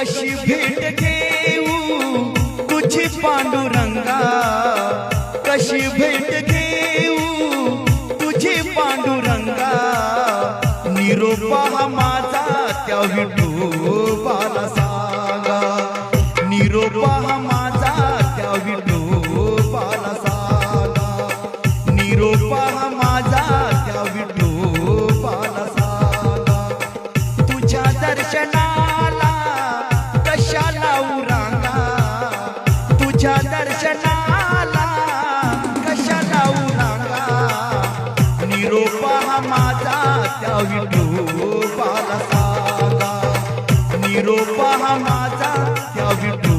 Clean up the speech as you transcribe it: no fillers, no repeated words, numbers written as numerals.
कशी भेट घेऊ तुझी पांडुरंगा, कशी भेट घेऊ तुझी पांडुरंगा, निरोप हा माझा त्या विठोबाला सांगा, निरोप हा माझा त्या विठोबाला सांगा, निरोप हा माझा त्या विठोबाला सांगा. तुझ्या दर्शनाला कशाला उरांगा, तुझ्या दर्शनाला कशाला उरांगा, निरोप हा माझा त्या विठोबाला सांगा, निरोप हा माझा त्या विठोबाला